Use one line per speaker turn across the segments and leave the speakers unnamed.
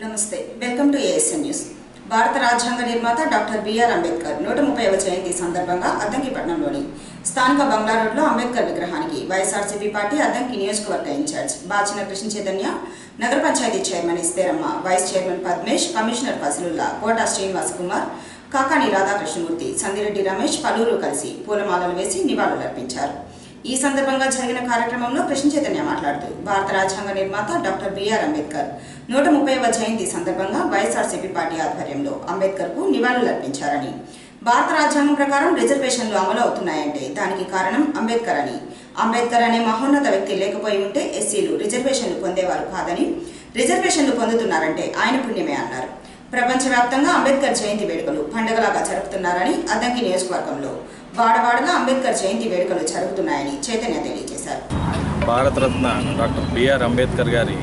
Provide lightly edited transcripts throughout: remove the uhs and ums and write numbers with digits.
నమస్తే welcome to ASN news. భారత రాజ్యాంగ నిర్మాత డాక్టర్ బిఆర్ అంబేద్కర్ 130వ జయంతి సందర్భంగా అద్దంకిపట్నంలోని స్థానిక బంగ్లా రోడ్లో అంబేద్కర్ విగ్రహానికి వైఎస్ఆర్సీపీ పార్టీ అద్దంకి నియోజకవర్గ ఇన్ఛార్జ్ బాచిన కృష్ణ చైతన్య, నగర panchayat chairman Estheramma, vice chairman Padmesh, commissioner Fazlullah, Kota Srinivas Kumar, Kakani Radhakrishnamurthy, Sandireddy Ramesh పలువురు కలిసి పూలమాలలు వేసి నివాళులర్పించారు। ఈ సందర్భంగా జరిగిన కార్యక్రమంలో కృష్ణ చైతన్య మాట్లాడుతూ భారత రాజ్యాంగ నిర్మాత డాక్టర్ బిఆర్ అంబేద్కర్ 130వ జయంతి సందర్భంగా వైఎస్ఆర్సీపీ పార్టీ ఆధ్వర్యంలో అంబేద్కర్కు నివాళులర్పించారని, భారత రాజ్యాంగం ప్రకారం రిజర్వేషన్లు అమలు అవుతున్నాయంటే దానికి కారణం అంబేద్కర్ అని, అంబేద్కర్ అనే మహోన్నత వ్యక్తి లేకపోయి ఉంటే ఎస్సీలు రిజర్వేషన్లు పొందేవారు కాదని, రిజర్వేషన్లు పొందుతున్నారంటే ఆయన పుణ్యమే అన్నారు। ప్రపంచవ్యాప్తంగా అంబేద్కర్ జయంతి వేడుకలు పండుగలాగా జరుపుతున్నారని, అద్దంకి నియోజకవర్గంలో వాడవాడలా అంబేద్కర్ జయంతి వేడుకలు జరుగుతున్నాయని చైతన్య తెలియజేశారు।
భారతరత్న డాక్టర్ బిఆర్ అంబేద్కర్ గారి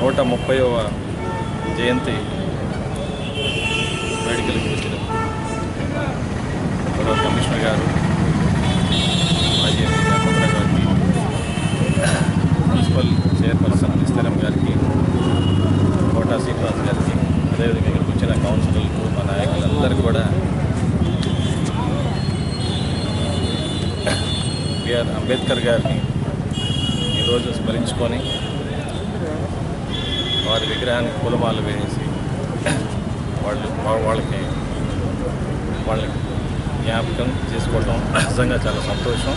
130వ జయంతి వేడుకలకు వచ్చిన కమిషనర్ గారు, మాజీ ఎంపీ గారికి, మున్సిపల్ చైర్పర్సన్ ఇస్తేరమ్మ గారికి, కోటా శ్రీనివాస్ గారికి, అదేవిధంగా ఇక్కడికి వచ్చిన కౌన్సిలర్లకు, మా నాయకులందరికీ కూడా బిఆర్ అంబేద్కర్ గారిని ఈరోజు స్మరించుకొని వారి విగ్రహానికి పూలమాలలు వేసి వాళ్ళకి జ్ఞాపకం చేసుకోవడం నిజంగా చాలా సంతోషం।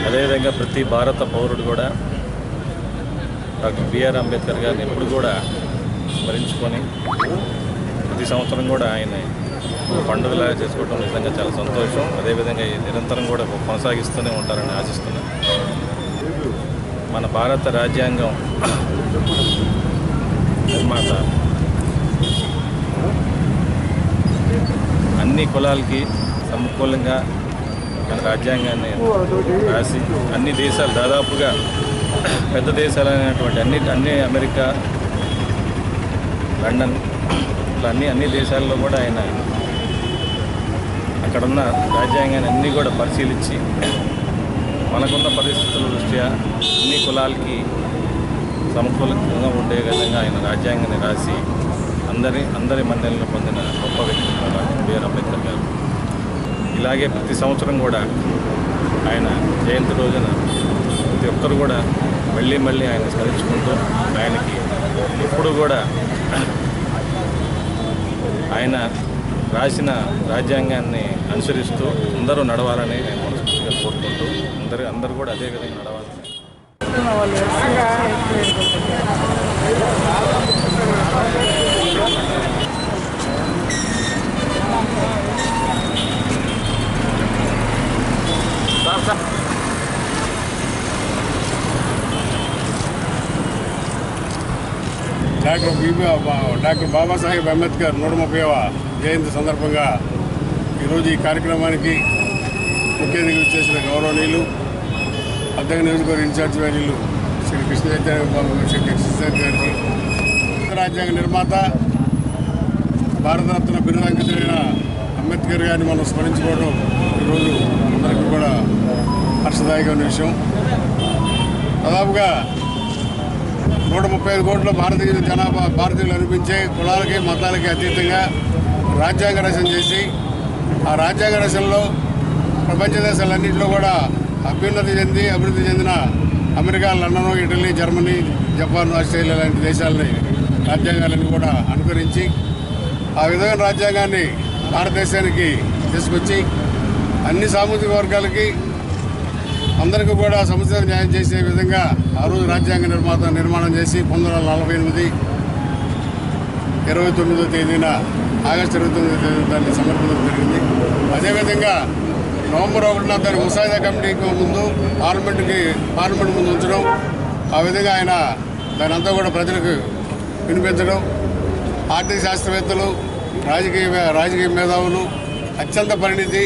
అదేవిధంగా ప్రతి భారత పౌరుడు కూడా డాక్టర్ బిఆర్ అంబేద్కర్ గారిని ఎప్పుడు కూడా స్మరించుకొని ప్రతి సంవత్సరం కూడా ఆయన పండుగలాగా చేసుకోవడం నిజంగా చాలా సంతోషం। అదేవిధంగా నిరంతరం కూడా కొనసాగిస్తూనే ఉంటారని ఆశిస్తున్నాను। మన భారత రాజ్యాంగం నిర్మాత అన్ని కులాలకి సమకూలంగా మన రాజ్యాంగాన్ని రాసి అన్ని దేశాలు దాదాపుగా పెద్ద దేశాలైనటువంటి అన్ని అమెరికా, లండన్ ఇట్లా అన్ని దేశాల్లో కూడా ఆయన అక్కడున్న రాజ్యాంగాన్ని అన్నీ కూడా పరిశీలించి మనకున్న పరిస్థితుల దృష్ట్యా అన్ని కులాలకి సమకూలంగా ఉండే విధంగా ఆయన రాజ్యాంగాన్ని రాసి అందరి మన్నెలను పొందిన గొప్ప వ్యక్తి డాక్టర్ బిఆర్ అంబేద్కర్ గారు। ఇలాగే ప్రతి సంవత్సరం కూడా ఆయన జయంతి రోజున ప్రతి ఒక్కరు కూడా మళ్ళీ ఆయన స్మరించుకుంటూ ఆయనకి ఎప్పుడు కూడా ఆయన రాసిన రాజ్యాంగాన్ని అనుసరిస్తూ అందరూ నడవాలని నేను మనస్ఫూర్తిగా కోరుకుంటూ అందరూ కూడా అదే విధంగా నడవాలని।
డాక్టర్ బాబాసాహెబ్ అంబేద్కర్ 130వ జయంతి సందర్భంగా ఈరోజు ఈ కార్యక్రమానికి ముఖ్య అతిథిగా చేసిన గౌరవనీయులు అద్దంకి నియోజకవర్గ ఇన్ఛార్జ్ వారీలు శ్రీ కృష్ణ చైతన్య బాబు, శ్రీ కృష్ణ గారికి, రాజ్యాంగ నిర్మాత భారతరత్న బిరుదాంకితులైన అంబేద్కర్ గారిని మనం స్మరించుకోవడం ఈరోజు అందరికీ కూడా హర్షదాయకమైన విషయం। దాదాపుగా 135 కోట్ల భారతీయులు అనిపించే కులాలకి మతాలకి అతీతంగా రాజ్యాంగ రచన చేసి ఆ రాజ్యాంగ రచనలో ప్రపంచ దేశాలన్నింటిలో కూడా అభివృద్ధి చెందిన America, London, Italy, Germany, Japan, Australia లాంటి దేశాలని రాజ్యాంగాలను కూడా అనుకరించి ఆ విధమైన రాజ్యాంగాన్ని భారతదేశానికి తీసుకొచ్చి అన్ని సామాజిక వర్గాలకి అందరికీ కూడా సముచిత న్యాయం చేసే విధంగా ఆ రోజు రాజ్యాంగ నిర్మాణం చేసి 1948 29వ తేదీన ఆగస్టు 29వ తేదీన దాన్ని సమర్పించడం జరిగింది। అదేవిధంగా నవంబర్ 1న దాని ముసాయిదా కమిటీకి ముందు పార్లమెంట్ ముందు ఉంచడం, ఆ విధంగా ఆయన దాని అంతా కూడా ప్రజలకు వినిపించడం, ఆర్థిక శాస్త్రవేత్తలు, రాజకీయ మేధావులు, అత్యంత పరిణితి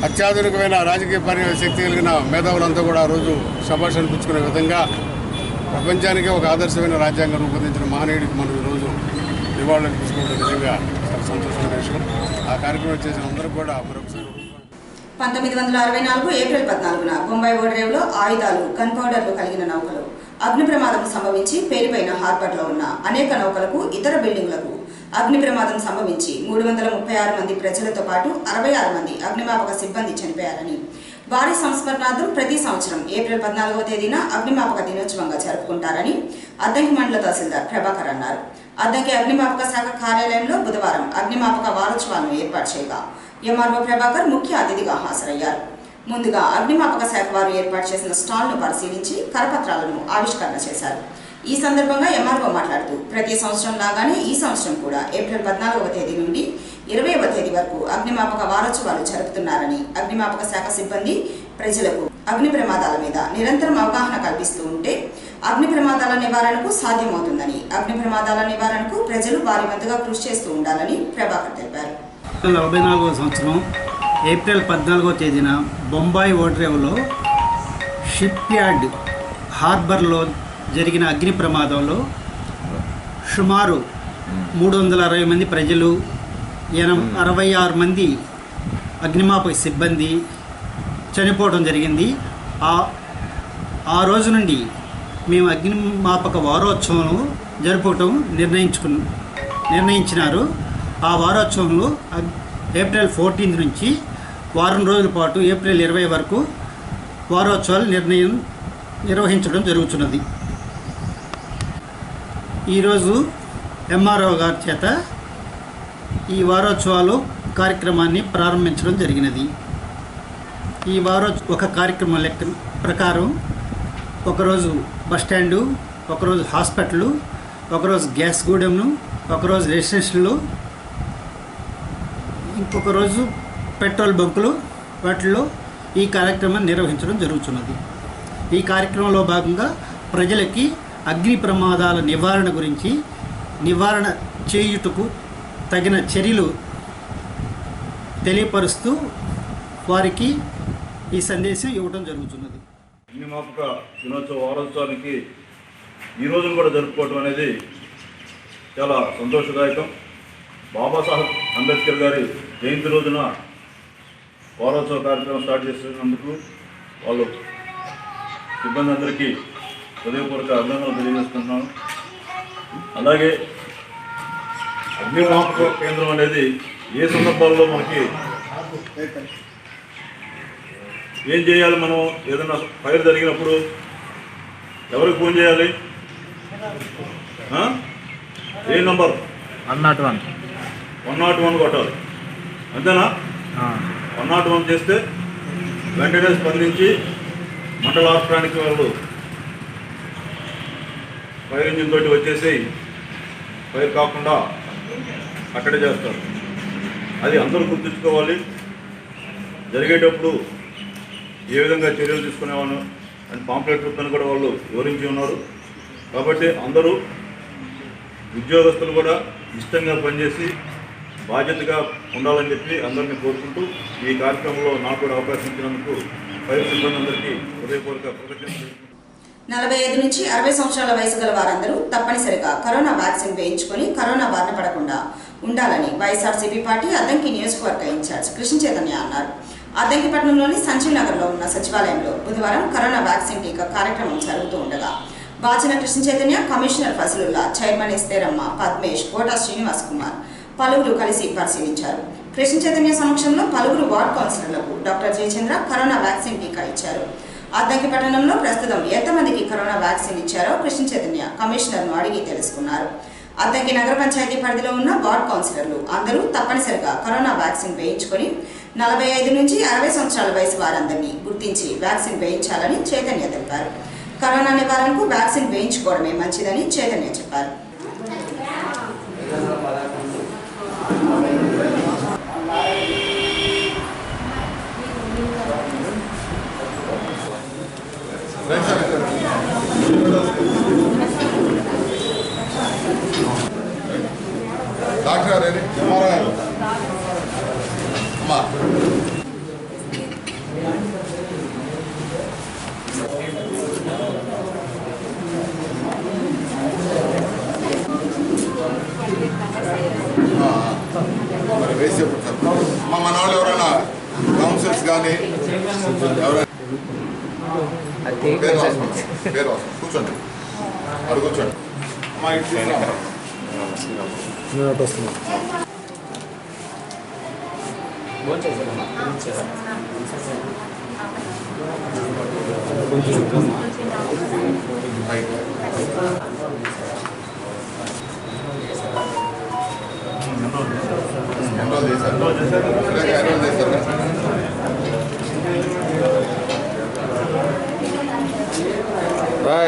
అత్యాధునికమైన రాజకీయ శక్తి కలిగిన మేధావులంతా కూడా ఆ రోజు శభాష్ అనిపించుకునే విధంగా ప్రపంచానికి ఒక ఆదర్శమైన రాజ్యాంగం రూపొందించిన మహనీయుడికి మనం ఈరోజు నివాళులు అర్పించుకునే విధంగా చాలా సంతోషమైన విషయం। ఆ కార్యక్రమం చేసిన అందరూ కూడా మరొకసారి
1964 ఏప్రిల్ 14న బొంబాయి ఓడరేవులో ఆయుధాలు, గన్ పౌడర్లు కలిగిన నౌకలు అగ్ని ప్రమాదం సంభవించి పేలిపోయిన హార్బర్లో ఉన్న అనేక నౌకలకు ఇతర బిల్డింగులకు అగ్ని ప్రమాదం సంభవించి 336 మంది ప్రజలతో పాటు 66 మంది అగ్నిమాపక సిబ్బంది చనిపోయారని వారి సంస్మరణార్థం ప్రతి సంవత్సరం ఏప్రిల్ 14వ తేదీన అగ్నిమాపక దినోత్సవంగా జరుపుకుంటారని అద్దంకి మండల తహసీల్దార్ ప్రభాకర్ అన్నారు. అద్దంకి అగ్నిమాపక శాఖ కార్యాలయంలో బుధవారం అగ్నిమాపక వారోత్సవాలను ఏర్పాటు చేయగా ఎంఆర్ఓ ప్రభాకర్ ముఖ్య అతిథిగా హాజరయ్యారు. ముందుగా అగ్నిమాపక శాఖ వారు ఏర్పాటు చేసిన స్టాల్ను పరిశీలించి కరపత్రాలను ఆవిష్కరణ చేశారు. ఈ సందర్భంగా ఎంఆర్ఓ మాట్లాడుతూ ప్రతి సంవత్సరం లాగానే ఈ సంవత్సరం కూడా ఏప్రిల్ 14వ తేదీ నుండి 20వ తేదీ వరకు అగ్నిమాపక వారోత్సవాలు జరుపుతున్నారని, అగ్నిమాపక శాఖ సిబ్బంది ప్రజలకు అగ్ని ప్రమాదాల మీద నిరంతరం అవగాహన కల్పిస్తూ ఉంటే అగ్ని ప్రమాదాల నివారణకు సాధ్యమవుతుందని, అగ్ని ప్రమాదాల నివారణకు ప్రజలు వారి వంతుగా కృషి చేస్తూ ఉండాలని ప్రభాకర్ తెలిపారు.
44వ సంవత్సరం ఏప్రిల్ 14వ తేదీన బొంబాయి ఓడరేవులో షిప్ యార్డ్ హార్బర్లో జరిగిన అగ్ని ప్రమాదంలో సుమారు 360 మంది ప్రజలు, 66 మంది అగ్నిమాపక సిబ్బంది చనిపోవడం జరిగింది. ఆ రోజు నుండి మేము అగ్నిమాపక వారోత్సవం జరుపుకోవటం నిర్ణయించినారు. ఆ వారోత్సవంలో ఏప్రిల్ 14 నుంచి వారం రోజుల పాటు ఏప్రిల్ 20 వరకు వారోత్సవాలు నిర్వహించడం జరుగుతున్నది. ఈరోజు ఎంఆర్ఓ గారి చేత ఈ వారోత్సవాలు కార్యక్రమాన్ని ప్రారంభించడం జరిగినది. ఈ ఒక కార్యక్రమం లెక్క ప్రకారం ఒకరోజు బస్టాండు, ఒకరోజు హాస్పిటల్, ఒకరోజు గ్యాస్ గూడెంను, ఒకరోజు రెసిడెన్షియల్, ఇంకొక రోజు పెట్రోల్ బంకులు, వాటిల్లో ఈ కార్యక్రమాన్ని నిర్వహించడం జరుగుతున్నది. ఈ కార్యక్రమంలో భాగంగా ప్రజలకి అగ్ని ప్రమాదాల నివారణ గురించి, నివారణ చేయుటకు తగిన చర్యలు తెలియపరుస్తూ వారికి ఈ సందేశం ఇవ్వడం జరుగుతున్నది.
అగ్నిమాపక దినోత్సవ వారోత్సవానికి ఈ రోజును కూడా జరుపుకోవడం అనేది చాలా సంతోషదాయకం. బాబాసాహెబ్ అంబేద్కర్ గారి జయంతి రోజున వారోత్సవ కార్యక్రమం స్టార్ట్ చేస్తున్నందుకు వాళ్ళు సిబ్బంది అందరికీ హృదయపూర్వక అభినందనలు తెలియజేస్తున్నాను. అలాగే అగ్నిమాపక కేంద్రం అనేది ఏ సందర్భాల్లో మనకి ఏం చేయాలి, మనం ఏదైనా ఫైర్ జరిగినప్పుడు ఎవరికి ఫోన్ చేయాలి? ఏ నంబర్? 101 కొట్టాలి, అంతేనా? 101 చేస్తే వెంటనే స్పందించి మండల రాష్ట్రానికి వాళ్ళు ఫైర్ ఇంజిన్ తోటి వచ్చేసి ఫైర్ కాకుండా అక్కడే చేస్తారు. అది అందరూ గుర్తుంచుకోవాలి. జరిగేటప్పుడు ఏ విధంగా చర్యలు తీసుకునేవాను అని పాంప్లెట్ రూపాన్ని కూడా వాళ్ళు వివరించి ఉన్నారు. కాబట్టి అందరూ ఉద్యోగస్తులు కూడా ఇష్టంగా పనిచేసి బాధ్యతగా ఉండాలని చెప్పి అందరినీ కోరుకుంటూ ఈ కార్యక్రమంలో నాకు కూడా అవకాశం ఇచ్చినందుకు ఫైర్ సిబ్బంది అందరికీ హృదయపూర్వక కృతజ్ఞతలు.
45 నుంచి 60 సంవత్సరాల వయసు గల వారందరూ తప్పనిసరిగా కరోనా వ్యాక్సిన్ వేయించుకొని కరోనా బారిన పడకుండా ఉండాలని వైఎస్ఆర్సీపీ పార్టీ అద్దంకి నియోజకవర్గ ఇన్ఛార్జ్ కృష్ణ చైతన్య అన్నారు. అద్దంకిపట్నంలోని సంజీవ్ నగర్లో ఉన్న సచివాలయంలో బుధవారం కరోనా వ్యాక్సిన్ టీకా కార్యక్రమం జరుగుతూ ఉండగా బాచిన కృష్ణ చైతన్య, కమిషనర్ ఫజలుల్లా, చైర్మన్ ఎస్తేరమ్మ, పద్మేష్, కోటా శ్రీనివాస్ కుమార్ పలువురు కలిసి పరిశీలించారు. కృష్ణ చైతన్య సమక్షంలో పలువురు వార్డ్ కౌన్సిలర్లకు డాక్టర్ జయచంద్ర కరోనా వ్యాక్సిన్ టీకా ఇచ్చారు. అద్దంకి పట్టణంలో ప్రస్తుతం ఎంతమందికి కరోనా వ్యాక్సిన్ ఇచ్చారో కృష్ణ చైతన్య కమిషనర్ను అడిగి తెలుసుకున్నారు. అద్దంకి నగర పంచాయతీ పరిధిలో ఉన్న వార్డ్ కౌన్సిలర్లు అందరూ తప్పనిసరిగా కరోనా వ్యాక్సిన్ వేయించుకొని 45 నుంచి 60 సంవత్సరాల వయసు వారందరినీ గుర్తించి వ్యాక్సిన్ వేయించాలని చైతన్య తెలిపారు. కరోనా నివారణకు వ్యాక్సిన్ వేయించుకోవడమే మంచిదని చైతన్య చెప్పారు.
డాక్టర్ గారు ఎంఆర్ఓ గారు అమ్మా మరి వేసి అమ్మా మన వాళ్ళు ఎవరైనా కౌన్సిల్స్ కానీ ఎవరైనా పేరు కూర్చోండి. అడుగుతాడు అమ్మా ఇటు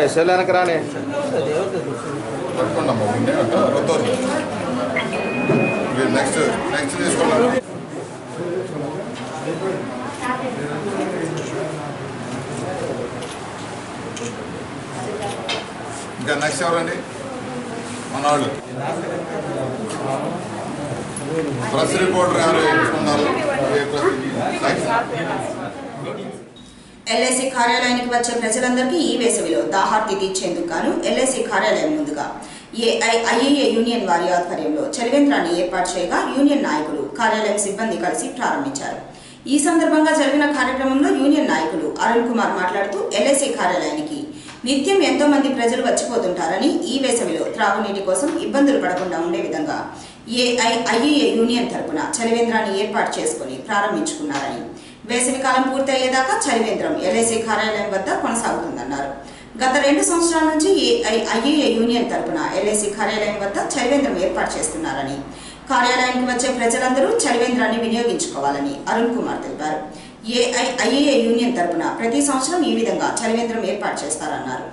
ఎస్ఎల్ఎనక రానే
నెక్స్ట్ తీసుకున్నాను. ఇంకా నెక్స్ట్ ఎవరండి మన వాళ్ళు ప్రెస్ రిపోర్టర్ ఎవరు ఎంచుకున్నారు?
ఎల్ఐసి కార్యాలయానికి వచ్చే ప్రజలందరికీ ఈ వేసవిలో దాహార్తి తీర్చేందుకు గాను ఎల్ఐసి కార్యాలయం ముందుగా ఏఐఐఏ యూనియన్ వారి ఆధ్వర్యంలో చలివేంద్రాన్ని ఏర్పాటు చేయగా యూనియన్ నాయకులు కార్యాలయం సిబ్బంది కలిసి ప్రారంభించారు. ఈ సందర్భంగా జరిగిన కార్యక్రమంలో యూనియన్ నాయకులు అరుణ్ కుమార్ మాట్లాడుతూ ఎల్ఐసి కార్యాలయానికి నిత్యం ఎంతో మంది ప్రజలు వచ్చిపోతుంటారని ఈ వేసవిలో త్రాగునీటి కోసం ఇబ్బందులు పడకుండా ఉండే విధంగా ఏఐఐఏ యూనియన్ తరపున చలివేంద్రాన్ని ఏర్పాటు చేసుకుని ప్రారంభించుకున్నారని, వేసవికాలం పూర్తయ్యేదాకా చలివేంద్రం ఎల్ఐసి కార్యాలయం వద్ద కొనసాగుతుందన్నారు. గత 2 సంవత్సరాల నుంచి ఏఐఐఏ యూనియన్ తరపున ఎల్ఐసి కార్యాలయం వద్ద చలివేంద్రం ఏర్పాటు చేస్తున్నారని, కార్యాలయానికి వచ్చే ప్రజలందరూ చలివేంద్రాన్ని వినియోగించుకోవాలని అరుణ్ కుమార్ తెలిపారు. ఏఐఐఏ యూనియన్ తరపున ప్రతి సంవత్సరం ఈ విధంగా చలివేంద్రం ఏర్పాటు చేస్తారన్నారు.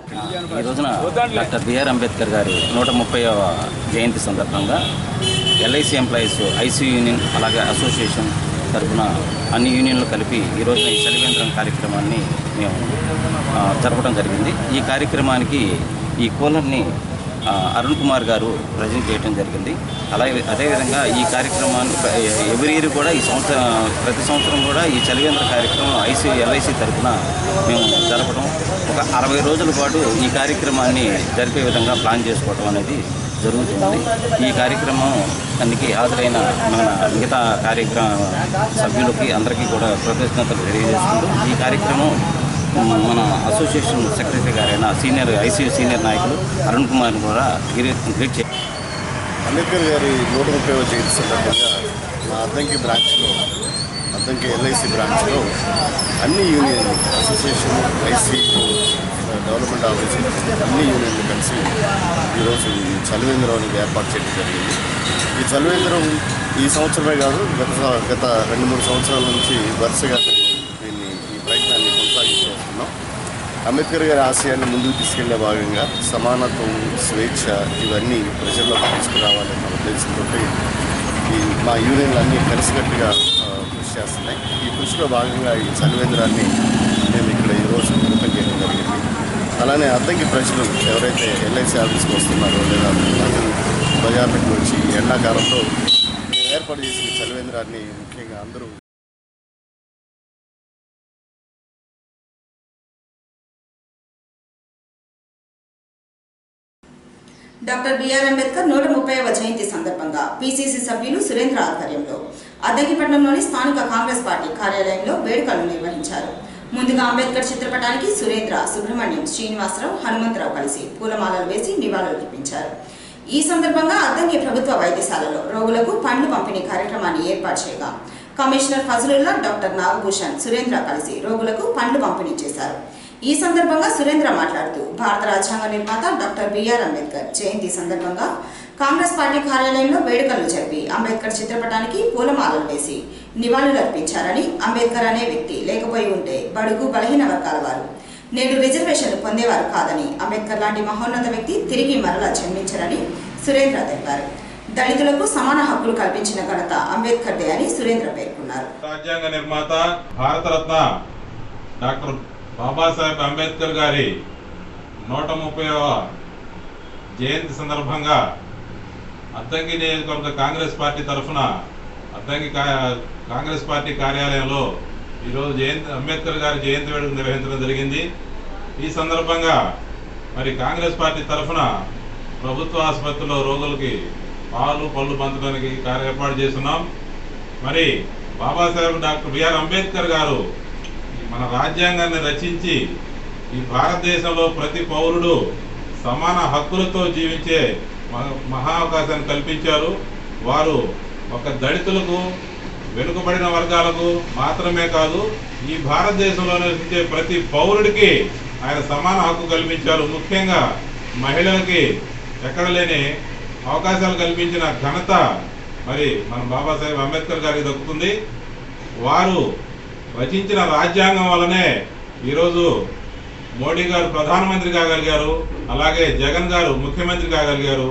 ఈ రోజున డాక్టర్ బిఆర్ అంబేద్కర్ గారి 130వ జయంతి సందర్భంగా ఎల్ఐసి ఎంప్లాయీస్ ఐసీ యూనియన్ అలాగే అసోసియేషన్ తరఫున అన్ని యూనియన్లు కలిపి ఈ రోజున ఈ చలివేంద్రం కార్యక్రమాన్ని మేము జరపడం జరిగింది. ఈ కార్యక్రమానికి ఈ కూలర్ని అరుణ్ కుమార్ గారు ప్రజెంట్ చేయడం జరిగింది. అలాగే అదేవిధంగా ఈ కార్యక్రమాన్ని ఎవ్రీ ఇయర్ కూడా ప్రతి సంవత్సరం కూడా ఈ చలివేంద్ర కార్యక్రమం ఎల్ఐసి తరఫున మేము జరపడం, ఒక 60 రోజుల పాటు ఈ కార్యక్రమాన్ని జరిపే విధంగా ప్లాన్ చేసుకోవడం అనేది జరుగుతుంది. ఈ కార్యక్రమానికి హాజరైన మన మిగతా కార్యక్రమ సభ్యులకి అందరికీ కూడా కృతజ్ఞతలు తెలియజేసుకుంటూ ఈ కార్యక్రమం మన అసోసియేషన్ సెక్రటరీ గారైన ఐసీయూ సీనియర్ నాయకులు అరుణ్ కుమార్ కూడా గ్రీట్ చేయాలి.
అంబేద్కర్ గారి 130వ జయంతి సందర్భంగా మా అద్దంకి బ్రాంచ్లో అద్దంకి ఎల్ఐసి బ్రాంచ్లో అన్ని యూనియన్లు అసోసియేషన్ ఐసీయూ డెవలప్మెంట్ ఆఫీస్ అన్ని యూనియన్లు కలిసి ఈరోజు ఈ చలివేంద్రానికి ఏర్పాటు చేయడం జరిగింది. ఈ చలివేంద్రం ఈ సంవత్సరమే కాదు, గత 2-3 సంవత్సరాల నుంచి వరుసగా ఈ ప్రయత్నాన్ని కొనసాగిస్తూ వస్తున్నాం. అంబేద్కర్ గారి ఆశయాన్ని ముందుకు తీసుకెళ్లే భాగంగా సమానత్వం, స్వేచ్ఛ ఇవన్నీ ప్రజల్లోకి తీసుకురావాలన్న ఉద్దేశంతో ఈ మా యూనియన్లు అన్నీ కలిసికట్టుగా కృషి చేస్తున్నాయి. ఈ కృషిలో భాగంగా ఈ చలివేంద్రాన్ని మేము ఇక్కడ ఈరోజు ఓపెన్ చేయడం జరిగింది. అలానే అద్దంకి ప్రజలు ఎవరైతే ఎల్ఐసి ఆఫీస్కి వస్తున్నారో లేదా ప్రజలు బజార్లకు వచ్చి ఎండాకాలంలో ఏర్పాటు చేసిన చలివేంద్రాన్ని ముఖ్యంగా అందరూ
డాక్టర్ బిఆర్ అంబేద్కర్ 130వ జయంతి సందర్భంగా పిసిసి సభ్యులు సురేంద్ర ఆధ్వర్యంలో అద్దగిపట్నంలోని స్థానిక కాంగ్రెస్ పార్టీ కార్యాలయంలో వేడుకలు నిర్వహించారు. ముందుగా అంబేద్కర్ చిత్రపటానికి సురేంద్ర, సుబ్రహ్మణ్యం, శ్రీనివాసరావు, హనుమంతరావు కలిసి పూలమాలలు వేసి నివాళులర్పించారు. ఈ సందర్భంగా అద్దంకి ప్రభుత్వ వైద్యశాలలో రోగులకు పండ్లు పంపిణీ కార్యక్రమాన్ని ఏర్పాటు చేయగా కమిషనర్ ఫజలుల్లా, డాక్టర్ నాగభూషణ్, సురేంద్ర కలిసి రోగులకు పండ్లు పంపిణీ చేశారు. ఈ సందర్భంగా సురేంద్ర మాట్లాడుతూ భారత రాజ్యాంగ నిర్మాత డాక్టర్ బిఆర్ అంబేద్కర్ జయంతి సందర్భంగా కాంగ్రెస్ పార్టీ కార్యాలయంలో వేడుకలు జరిపి అంబేద్కర్ చిత్రపటానికి పూలమాలలు వేసి నివాళులర్పించారని, అంబేద్కర్ అనే వ్యక్తి లేకపోయి ఉంటే బడుగు బలహీన వర్గాల వారు నేడు రిజర్వేషన్లు పొందేవారు కాదని, అంబేద్కర్ లాంటి మహోన్నత వ్యక్తి తిరిగి మరలా జన్మించరని సురేంద్ర తెలిపారు. దళితులకు సమాన హక్కులు కల్పించిన ఘనత అంబేద్కర్ దే అని సురేంద్ర పేర్కొన్నారు.
రాజ్యాంగ నిర్మాత భారతరత్న డాక్టర్ బాబాసాహెబ్ అంబేద్కర్ గారి 130వ జయంతి సందర్భంగా అద్దంకి నియోజకవర్గ కాంగ్రెస్ పార్టీ తరఫున అద్దంకి కాంగ్రెస్ పార్టీ కార్యాలయంలో ఈరోజు అంబేద్కర్ గారి జయంతి వేడుక నిర్వహించడం జరిగింది. ఈ సందర్భంగా మరి కాంగ్రెస్ పార్టీ తరఫున ప్రభుత్వ ఆసుపత్రిలో రోగులకి పాలు పళ్ళు పంచడానికి ఏర్పాటు చేస్తున్నాం. మరి బాబాసాహెబ్ డాక్టర్ బిఆర్ అంబేద్కర్ గారు మన రాజ్యాంగాన్ని రచించి ఈ భారతదేశంలో ప్రతి పౌరుడు సమాన హక్కులతో జీవించే మహా అవకాశాన్ని కల్పించారు. వారు ఒక దళితులకు, వెనుకబడిన వర్గాలకు మాత్రమే కాదు, ఈ భారతదేశంలో నివసించే ప్రతి పౌరుడికి ఆయన సమాన హక్కు కల్పించారు. ముఖ్యంగా మహిళలకి ఎక్కడ లేని అవకాశాలు కల్పించిన ఘనత మరి మన బాబాసాహెబ్ అంబేద్కర్ గారికి దక్కుతుంది. వారు రచించిన రాజ్యాంగం వల్లనే ఈరోజు మోడీ గారు ప్రధానమంత్రి కాగలిగారు, అలాగే జగన్ గారు ముఖ్యమంత్రి కాగలిగారు.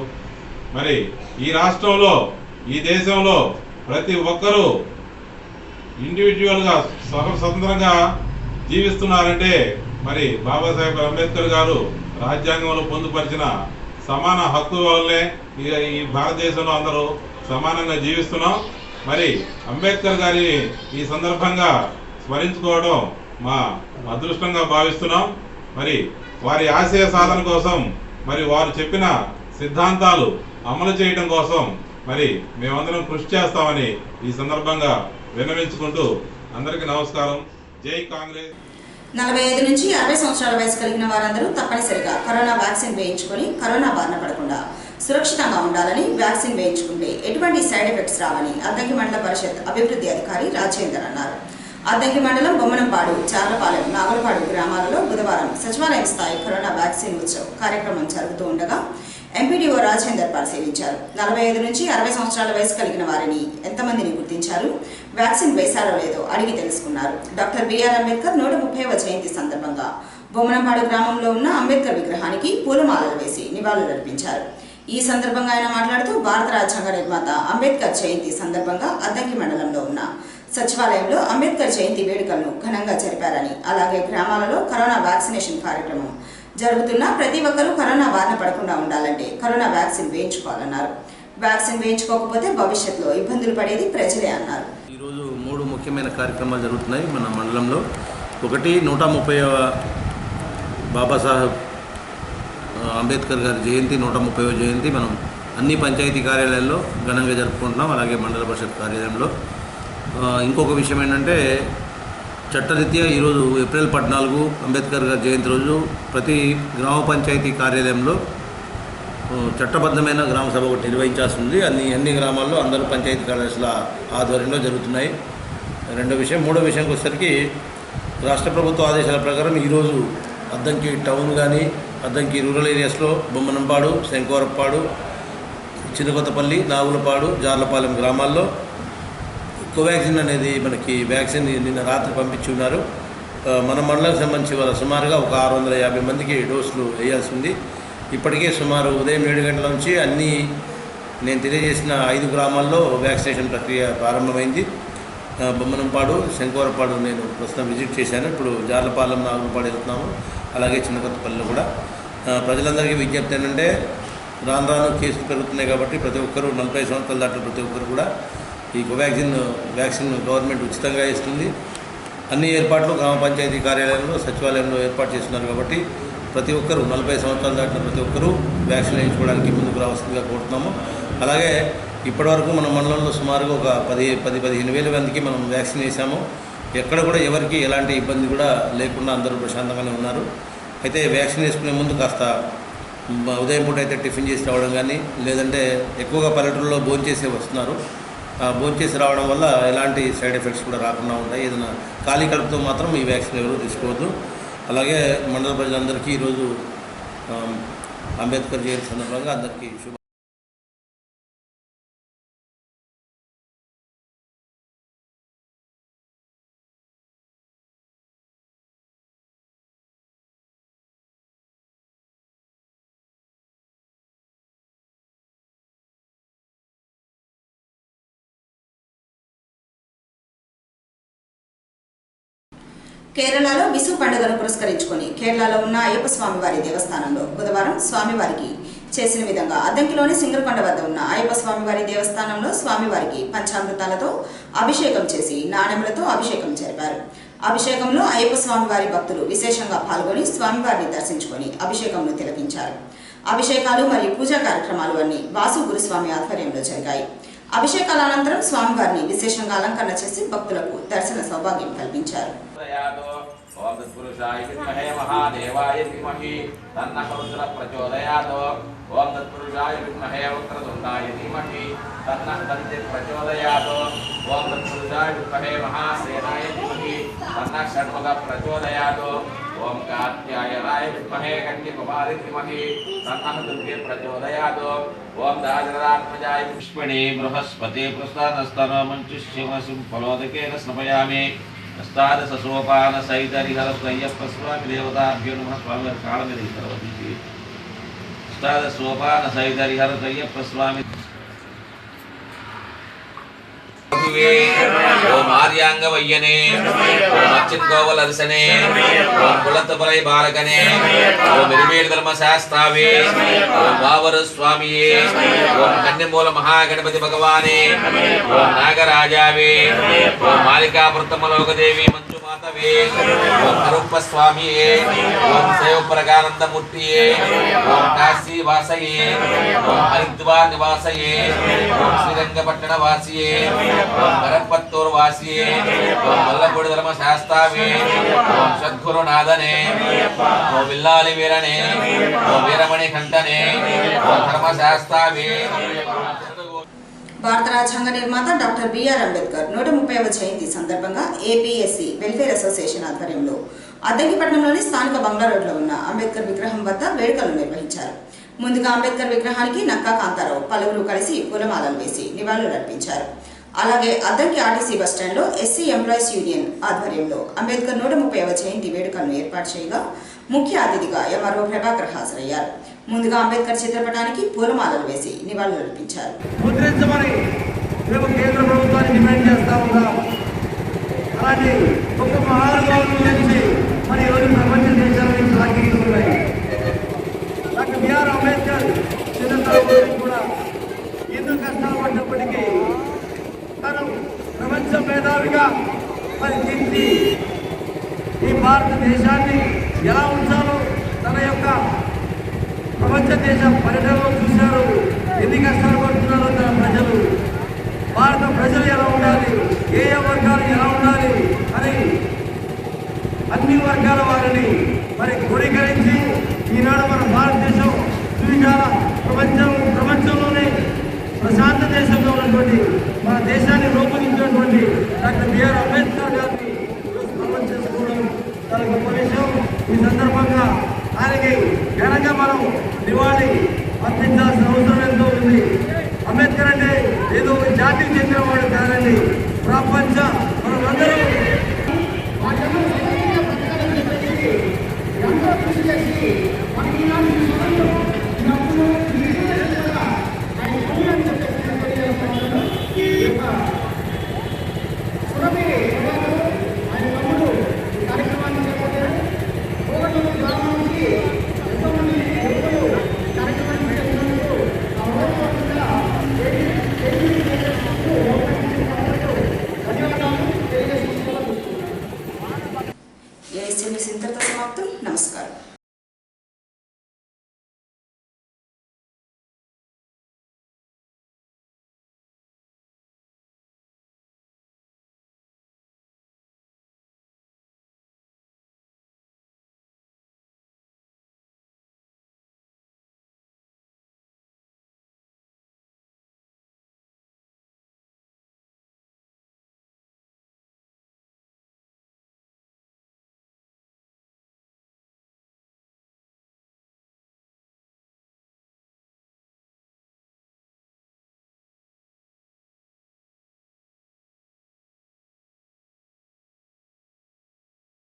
మరి ఈ రాష్ట్రంలో, ఈ దేశంలో ప్రతి ఒక్కరూ ఇండివిజువల్గా స్వతంత్రంగా జీవిస్తున్నారంటే మరి బాబాసాహెబ్ అంబేద్కర్ గారు రాజ్యాంగంలో పొందుపరిచిన సమాన హక్కు వల్లనే ఈ భారతదేశంలో అందరూ సమానంగా జీవిస్తున్నాం. మరి అంబేద్కర్ గారి ఈ సందర్భంగా స్మరించుకోవడం మా అదృష్టంగా భావిస్తున్నాం. మరి వారి ఆశయ సాధన కోసం, మరి వారు చెప్పిన సిద్ధాంతాలు అమలు చేయడం కోసం మరి మేమందరం కృషి చేస్తామని ఈ సందర్భంగా విన్నవించుకుంటూ అందరికీ నమస్కారం. జై కాంగ్రెస్.
45 నుంచి 60 సంవత్సరాల వయసు కలిగిన వారందరూ తప్పనిసరిగా కరోనా వ్యాక్సిన్ వేయించుకొని కరోనా బారిన పడకుండా సురక్షితంగా ఉండాలని, వ్యాక్సిన్ వేయించుకుంటే ఎటువంటి సైడ్ ఎఫెక్ట్స్ రావని అద్దంకి మండల పరిషత్ అభివృద్ధి అధికారి రాజేందర్ అన్నారు. అద్దంకి మండలం బొమ్మనంపాడు, చార్లపాలెం, నాగులపాడు గ్రామాలలో బుధవారం సచివాలయం స్థాయి కరోనా వ్యాక్సిన్ ఉత్సవ్ కార్యక్రమం జరుగుతూ ఉండగా ఎంపీడీఓ రాజేందర్ పరిశీలించారు. 45 నుంచి 60 సంవత్సరాల వయసు కలిగిన వారిని ఎంతమందిని గుర్తించారు, వ్యాక్సిన్ వేశారో లేదో అడిగి తెలుసుకున్నారు. డాక్టర్ బిఆర్ అంబేద్కర్ 130వ జయంతి సందర్భంగా బొమ్మనంపాడు గ్రామంలో ఉన్న అంబేద్కర్ విగ్రహానికి పూలమాలలు వేసి నివాళులర్పించారు. ఈ సందర్భంగా ఆయన మాట్లాడుతూ భారత రాజ్యాంగ నిర్మాత అంబేద్కర్ జయంతి సందర్భంగా అద్దంకి మండలంలో ఉన్న సచివాలయంలో అంబేద్కర్ జయంతి వేడుకలను ఘనంగా జరిపారని, అలాగే గ్రామాలలో కరోనా వ్యాక్సినేషన్ కార్యక్రమం జరుగుతున్నా ప్రతి ఒక్కరూ కరోనా బారిన పడకుండా ఉండాలంటే కరోనా వ్యాక్సిన్ వేయించుకోవాలన్నారు. వ్యాక్సిన్ వేయించుకోకపోతే భవిష్యత్తులో ఇబ్బందులు పడేది ప్రజలే అన్నారు.
ఈరోజు 3 ముఖ్యమైన కార్యక్రమాలు జరుగుతున్నాయి మన మండలంలో. ఒకటి 130వ బాబాసాహెబ్ అంబేద్కర్ గారి జయంతి, 130వ జయంతి మనం అన్ని పంచాయతీ కార్యాలయాల్లో ఘనంగా జరుపుకుంటున్నాం, అలాగే మండల పరిషత్ కార్యాలయంలో. ఇంకొక విషయం ఏంటంటే చట్టరీత్యా ఈరోజు ఏప్రిల్ 14 అంబేద్కర్ గారి జయంతి రోజు ప్రతి గ్రామ పంచాయతీ కార్యాలయంలో చట్టబద్ధమైన గ్రామ సభ ఒకటి నిర్వహించాల్సి ఉంది. అన్ని గ్రామాల్లో అందరూ పంచాయతీ కార్యాలయాల ఆధ్వర్యంలో జరుగుతున్నాయి. రెండో విషయం. మూడో విషయానికి వచ్చేసరికి రాష్ట్ర ప్రభుత్వ ఆదేశాల ప్రకారం ఈరోజు అద్దంకి టౌన్ కానీ, అద్దంకి రూరల్ ఏరియాస్లో బొమ్మనంపాడు, శంకవరపాడు, చిన్నకొత్తపల్లి, నాగులపాడు, జార్లపాలెం గ్రామాల్లో కోవాక్సిన్ అనేది మనకి వ్యాక్సిన్ నిన్న రాత్రి పంపించి ఉన్నారు. మన మండలానికి సంబంధించి వాళ్ళ సుమారుగా ఒక 650 మందికి డోసులు వేయాల్సి ఉంది. ఇప్పటికే సుమారు ఉదయం 7 గంటల నుంచి అన్నీ నేను తెలియజేసిన 5 గ్రామాల్లో వ్యాక్సినేషన్ ప్రక్రియ ప్రారంభమైంది. బొమ్మనంపాడు, శంకవరపాడు నేను ప్రస్తుతం విజిట్ చేశాను. ఇప్పుడు జార్లపాలెం, నాగులపాడు వెళ్తున్నాము, అలాగే చిన్నకొత్తపల్లిలో కూడా. ప్రజలందరికీ విజ్ఞప్తి ఏంటంటే రాను రాను కేసులు పెరుగుతున్నాయి కాబట్టి ప్రతి ఒక్కరూ 40 సంవత్సరాలు దాటిన ప్రతి ఒక్కరు కూడా ఈ కోవాక్సిన్ వ్యాక్సిన్ గవర్నమెంట్ ఉచితంగా ఇస్తుంది. అన్ని ఏర్పాట్లు గ్రామ పంచాయతీ కార్యాలయంలో, సచివాలయంలో ఏర్పాటు చేస్తున్నారు కాబట్టి ప్రతి ఒక్కరూ 40 సంవత్సరాలు దాటిన ప్రతి ఒక్కరూ వ్యాక్సిన్ వేయించుకోవడానికి ముందుకు రావాల్సిందిగా కోరుతున్నాము. అలాగే ఇప్పటివరకు మన మండలంలో సుమారుగా ఒక 10-15 వేల మందికి మనం వ్యాక్సిన్ వేసాము. ఎక్కడ కూడా ఎవరికి ఎలాంటి ఇబ్బంది కూడా లేకుండా అందరూ ప్రశాంతంగానే ఉన్నారు. అయితే వ్యాక్సిన్ వేసుకునే ముందు కాస్త ఉదయం పూట అయితే టిఫిన్ చేసి రావడం కానీ, లేదంటే ఎక్కువగా పల్లెటూరులో భోంచేసి వస్తున్నారు. భోంచేసి రావడం వల్ల ఎలాంటి సైడ్ ఎఫెక్ట్స్ కూడా రాకుండా ఉంటాయి. ఏదైనా ఖాళీ కడుపుతో మాత్రం ఈ వ్యాక్సిన్ ఎవరు తీసుకోవద్దు. అలాగే మండల ప్రజలందరికీ ఈరోజు అంబేద్కర్ జయంతి సందర్భంగా అందరికీ శుభ
కేరళలో విసు పండుగను పురస్కరించుకొని కేరళలో ఉన్న అయ్యప్ప స్వామివారి దేవస్థానంలో బుధవారం స్వామివారికి చేసిన విధంగా అద్దంకిలోని సింగరకొండ వద్ద ఉన్న అయ్యప్ప స్వామివారి దేవస్థానంలో స్వామివారికి పంచామృతాలతో అభిషేకం చేసి నాణెములతో అభిషేకం జరిపారు. అభిషేకంలో అయ్యప్ప స్వామివారి భక్తులు విశేషంగా పాల్గొని స్వామివారిని దర్శించుకొని అభిషేకంను తిలకించారు. అభిషేకాలు మరియు పూజా కార్యక్రమాలు అన్ని వాసు గురుస్వామి ఆధ్వర్యంలో జరిగాయి. అభిషేకాల అనంతరం స్వామివారిని విశేషంగా అలంకరణ చేసి భక్తులకు దర్శన సౌభాగ్యం కల్పించారు.
ओम तत्पुरुषाय विद्महे महादेवाय धीमहि तन्नः रुद्रः प्रचोदयात्। ओम तत्पुरुषाय विद्महे वक्रतुण्डाय धीमहि तन्नः दन्तिः प्रचोदयात्। ओम तत्पुरुषाय विद्महे महासेनाय धीमहि तन्नः षण्मुखः प्रचोदयात्। ओम कात्यायनाय विद्महे कन्याकुमारी धीमहि तन्नः दुर्गे प्रचोदयात्। ओम दाजरात्मजाय पुष्पिणे बृहस्पति प्रस्थानस्तनमञ्चुष्यमसिं फलोदकेन स्नपयामि। अष्टादशसोपान सहितरिहरस्वय्यप्प स्वामी देवताभ्यो नमः। स्वामी कालमेदि सर्वदिति अष्टादशसोपान सहितरिहरस्वय्यप्प स्वामी ओम आर्यांग वय्यने ओम अच्युत गोवल अर्सने ओम कुलतपरै बालकने ओम निर्वेद धर्म शास्त्रावे ओम वावर स्वामीये ओम कन्यमूल महागणपति भगवाने ओम नागराजावे ओम मालिका प्रथमलोक देवी मंजु मातवे ओम करुप्प स्वामीये ओम सेव प्रकानंद मूर्तिये ओम काशी वासये ओम हरिद्वार निवासये ओम श्रीरंगपट्टण वासिये ओम भरतपत्तूर वासिये ओम मल्लपूడి धर्म शास्त्रावे ओम सद्गुरुनाथने ओम विल्लाली वीरने ओम वीरमणि कंठने ओम धर्म शास्त्रावे।
భారత రాజ్యాంగ నిర్మాత డాక్టర్ బిఆర్ అంబేద్కర్ 130వ జయంతి సందర్భంగా ఏపీఎస్సీ వెల్ఫేర్ అసోసియేషన్ ఆధ్వర్యంలో అద్దంకిపట్నంలోని స్థానిక బంగ్లా రోడ్లో ఉన్న అంబేద్కర్ విగ్రహం వద్ద వేడుకలు నిర్వహించారు. ముందుగా అంబేద్కర్ విగ్రహానికి నక్కా కాంతారావు పలువురు కలిసి పూలమాలలు వేసి నివాళులర్పించారు. అలాగే అద్దంకి ఆర్టీసీ బస్టాండ్లో ఎస్సీ ఎంప్లాయీస్ యూనియన్ ఆధ్వర్యంలో అంబేద్కర్ 130వ జయంతి వేడుకలను ఏర్పాటు చేయగా ముఖ్య అతిథిగా ఎంఆర్ఓ ప్రభాకర్ హాజరయ్యారు. ముందుగా అంబేద్కర్ చిత్రపటానికి పూలమాలలు వేసి నివాళులర్పించారు.
ముద్రించమని మేము కేంద్ర ప్రభుత్వాన్ని డిమాండ్ చేస్తా ఉన్నాం. అలాంటి ఒక మహానుభావుల గురించి మరి ఈరోజు ప్రపంచ దేశాలని సాగిస్తున్నాయి. డాక్టర్ బిఆర్ అంబేద్కర్ చిన్నతనం గురించి కూడా ఎన్నో కష్టాలు పడినప్పటికీ తను ప్రపంచ మేధావిగా మరి తీర్చి ఈ భారతదేశాన్ని ఎలా ఉంచాలో తన యొక్క ప్రపంచ దేశ పర్యటనలో చూశారు. ఎన్ని కష్టాలు పడుతున్నారో తన ప్రజలు, భారత ప్రజలు ఎలా ఉండాలి, ఏ వర్గాలు ఎలా ఉండాలి అని అన్ని వర్గాల వారిని మరి క్రోడీకరించి ఈనాడు మన భారతదేశం సువిశాల ప్రపంచంలోనే ప్రశాంత దేశంలో ఉన్నటువంటి మన దేశాన్ని రూపొందించినటువంటి డాక్టర్ బిఆర్ అంబేద్కర్ గారిని స్మరణ చేసుకోవడం చాలా గొప్ప విషయం. ఈ సందర్భంగా ఆయనకి ఘనంగా మనం నివాళి అర్పించాల్సిన అవసరం ఎంతో ఉంది. అంబేద్కర్ అంటే ఏదో జాతికి చెందిన వాడు కాదండి, ప్రపంచ మనమందరం